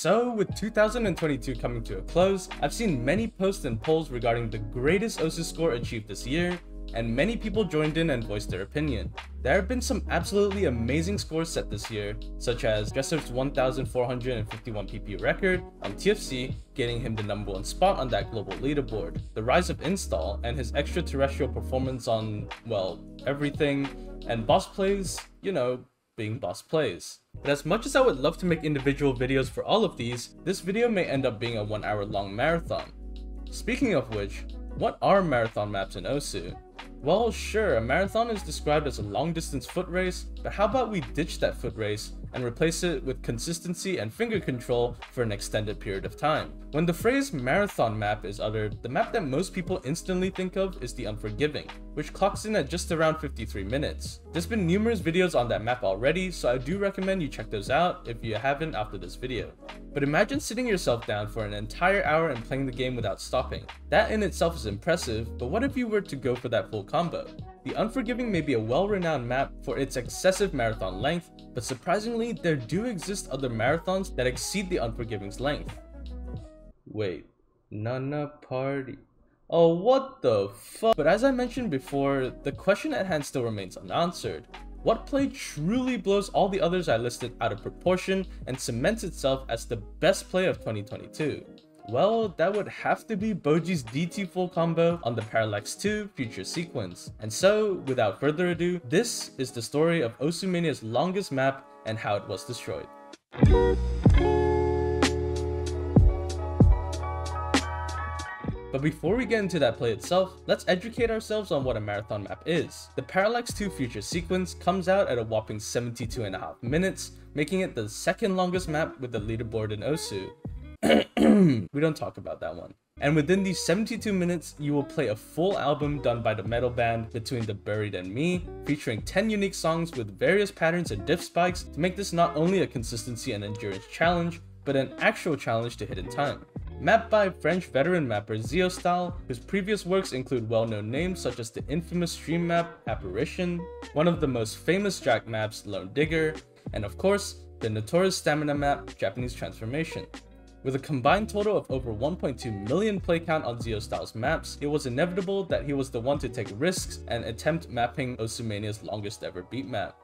So, with 2022 coming to a close, I've seen many posts and polls regarding the greatest OSU score achieved this year, and many people joined in and voiced their opinion. There have been some absolutely amazing scores set this year, such as Dresser's 1,451 PP record on TFC, getting him the #1 spot on that global leaderboard, the rise of Install and his extraterrestrial performance on, well, everything, and BossPlays, you know, being BossPlays. But as much as I would love to make individual videos for all of these, this video may end up being a 1 hour long marathon. Speaking of which, what are marathon maps in OSU? Well, sure, a marathon is described as a long distance foot race, but how about we ditch that foot race and replace it with consistency and finger control for an extended period of time? When the phrase marathon map is uttered, the map that most people instantly think of is the Unforgiving, which clocks in at just around 53 minutes. There's been numerous videos on that map already, so I do recommend you check those out if you haven't after this video. But imagine sitting yourself down for an entire hour and playing the game without stopping. That in itself is impressive, but what if you were to go for that full combo? The Unforgiving may be a well-renowned map for its excessive marathon length, but surprisingly, there do exist other marathons that exceed the Unforgiving's length. Wait, Nana Party. Oh, what the fuck? But as I mentioned before, the question at hand still remains unanswered. What play truly blows all the others I listed out of proportion and cements itself as the best play of 2022? Well, that would have to be Boji's DT full combo on the Parallax 2 future sequence. And so, without further ado, this is the story of Osumania's longest map and how it was destroyed. But before we get into that play itself, let's educate ourselves on what a marathon map is. The Parallax 2 future sequence comes out at a whopping 72.5 minutes, making it the second longest map with the leaderboard in OSU. We don't talk about that one. And within these 72 minutes, you will play a full album done by the metal band Between the Buried and Me, featuring 10 unique songs with various patterns and diff spikes to make this not only a consistency and endurance challenge, but an actual challenge to hit in time. Mapped by French veteran mapper Zeostyle, whose previous works include well-known names such as the infamous stream map Apparition, one of the most famous Jack maps Lone Digger, and of course, the notorious stamina map Japanese Transformation. With a combined total of over 1.2 million play count on Zeostyle's maps, it was inevitable that he was the one to take risks and attempt mapping Osumania's longest ever beat map.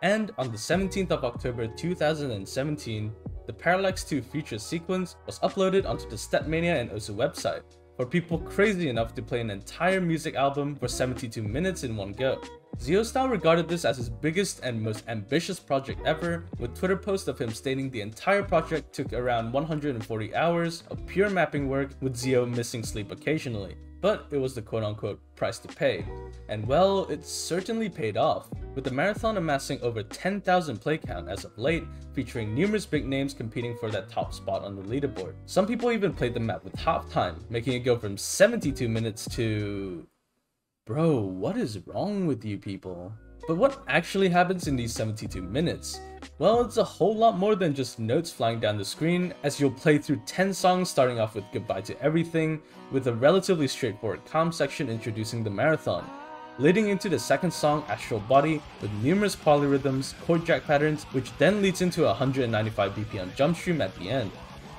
And on the 17th of October 2017, the Parallax 2 feature sequence was uploaded onto the Stepmania and Osu website, for people crazy enough to play an entire music album for 72 minutes in one go. Zeostyle regarded this as his biggest and most ambitious project ever, with Twitter posts of him stating the entire project took around 140 hours of pure mapping work, with Zeo missing sleep occasionally. But it was the quote-unquote price to pay. And well, it certainly paid off, with the marathon amassing over 10,000 play count as of late, featuring numerous big names competing for that top spot on the leaderboard. Some people even played the map with halftime, making it go from 72 minutes to... Bro, what is wrong with you people? But what actually happens in these 72 minutes? Well, it's a whole lot more than just notes flying down the screen, as you'll play through 10 songs starting off with Goodbye to Everything, with a relatively straightforward calm section introducing the marathon, leading into the second song Astral Body with numerous polyrhythms, chord jack patterns, which then leads into a 195 BPM jump stream at the end.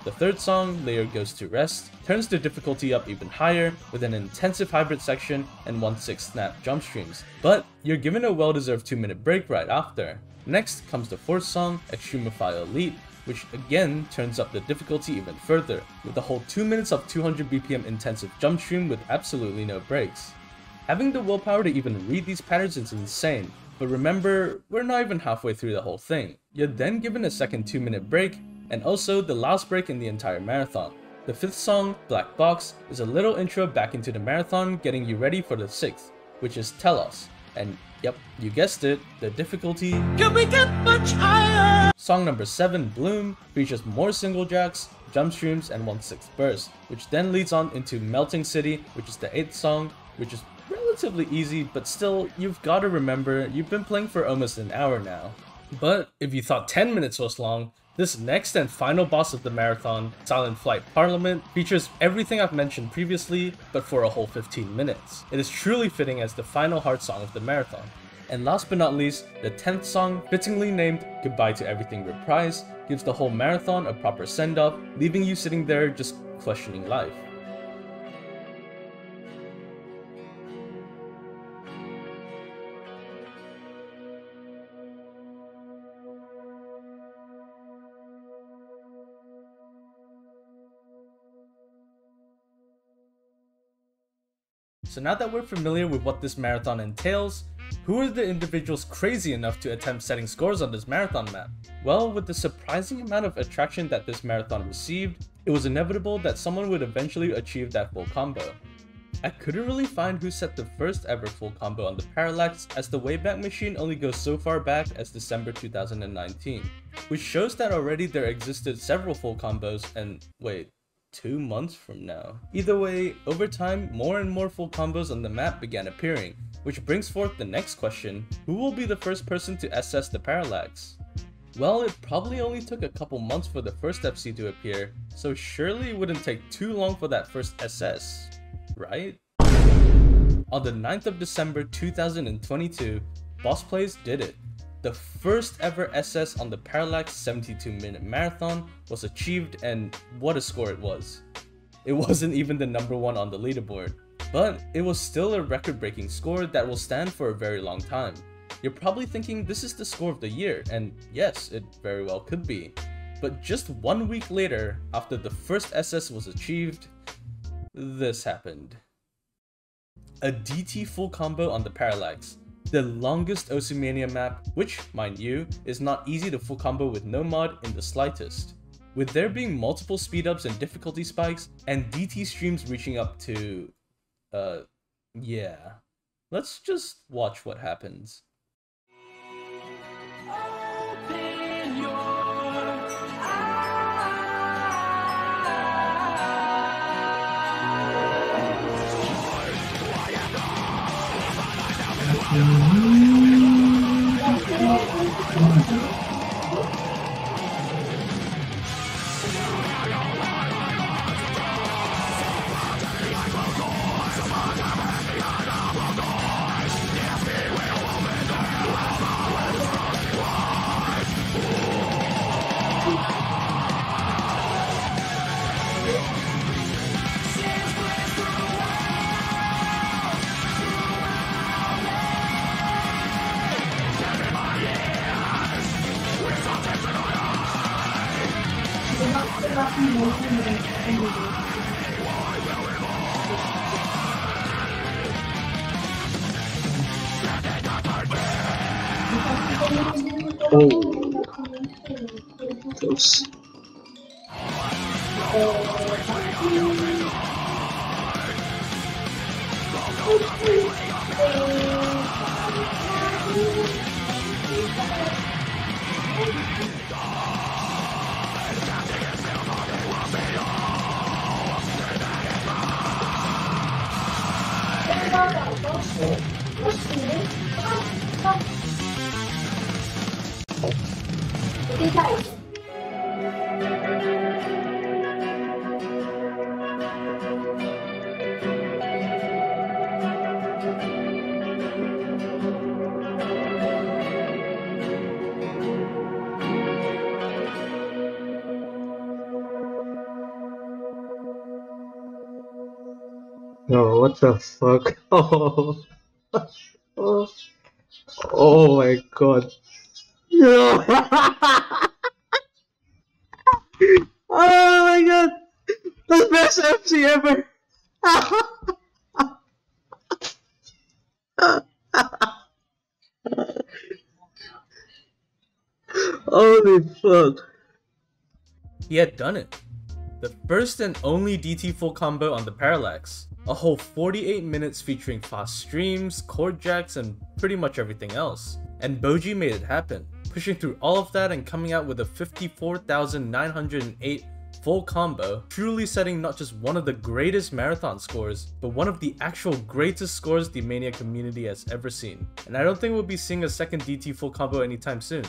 The third song, Layer Goes to Rest, turns the difficulty up even higher with an intensive hybrid section and 1/6 snap jump streams, but you're given a well-deserved 2-minute break right after. Next comes the fourth song, Extremophile Elite, which again turns up the difficulty even further, with a whole 2 minutes of 200 BPM intensive jump stream with absolutely no breaks. Having the willpower to even read these patterns is insane, but remember, we're not even halfway through the whole thing. You're then given a second 2-minute break, and also the last break in the entire marathon. The fifth song, Black Box, is a little intro back into the marathon, getting you ready for the sixth, which is Telos. And yep, you guessed it, the difficulty can we get much higher? Song number 7, Bloom, features more single jacks, jump streams, and 1/6 burst, which then leads on into Melting City, which is the 8th song, which is relatively easy, but still, you've got to remember, you've been playing for almost an hour now. But if you thought 10 minutes was long, this next and final boss of the marathon, Silent Flight Parliament, features everything I've mentioned previously, but for a whole 15 minutes. It is truly fitting as the final hard song of the marathon. And last but not least, the 10th song, fittingly named Goodbye to Everything Reprise, gives the whole marathon a proper send-off, leaving you sitting there just questioning life. So now that we're familiar with what this marathon entails, who are the individuals crazy enough to attempt setting scores on this marathon map? Well, with the surprising amount of attraction that this marathon received, it was inevitable that someone would eventually achieve that full combo. I couldn't really find who set the first ever full combo on the Parallax, as the Wayback Machine only goes so far back as December 2019, which shows that already there existed several full combos and wait, 2 months from now. Either way, over time, more and more full combos on the map began appearing, which brings forth the next question: who will be the first person to SS the Parallax? Well, it probably only took a couple months for the first FC to appear, so surely it wouldn't take too long for that first SS, right? On the 9th of December 2022, BossPlays did it. The first ever SS on the Parallax 72-minute marathon was achieved, and what a score it was. It wasn't even the #1 on the leaderboard, but it was still a record-breaking score that will stand for a very long time. You're probably thinking this is the score of the year, and yes, it very well could be. But just 1 week later, after the first SS was achieved, this happened. A DT full combo on the Parallax, the longest Oceania map, which, mind you, is not easy to full combo with no mod in the slightest. With there being multiple speedups and difficulty spikes, and DT streams reaching up to... yeah. Let's just watch what happens. Oh, close. No, what the fuck? Oh, oh, oh my god. No. Oh my god. The best FC ever. Holy fuck. He had done it. The first and only DT full combo on the Parallax. A whole 48 minutes featuring fast streams, chord jacks, and pretty much everything else. And Boji made it happen, pushing through all of that and coming out with a 54,908 full combo, truly setting not just one of the greatest marathon scores, but one of the actual greatest scores the Mania community has ever seen. And I don't think we'll be seeing a second DT full combo anytime soon.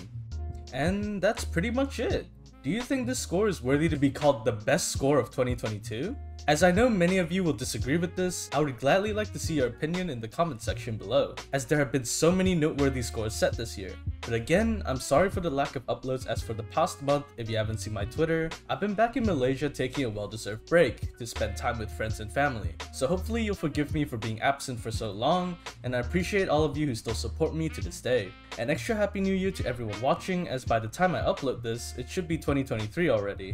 And that's pretty much it. Do you think this score is worthy to be called the best score of 2022? As I know many of you will disagree with this, I would gladly like to see your opinion in the comment section below, as there have been so many noteworthy scores set this year. But again, I'm sorry for the lack of uploads, as for the past month, if you haven't seen my Twitter, I've been back in Malaysia taking a well-deserved break to spend time with friends and family. So hopefully you'll forgive me for being absent for so long, and I appreciate all of you who still support me to this day. An extra happy new year to everyone watching, as by the time I upload this, it should be 2023 already.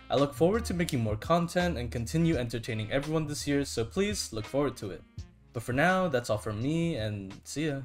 I look forward to making more content and continue entertaining everyone this year, so please look forward to it. But for now, that's all from me, and see ya.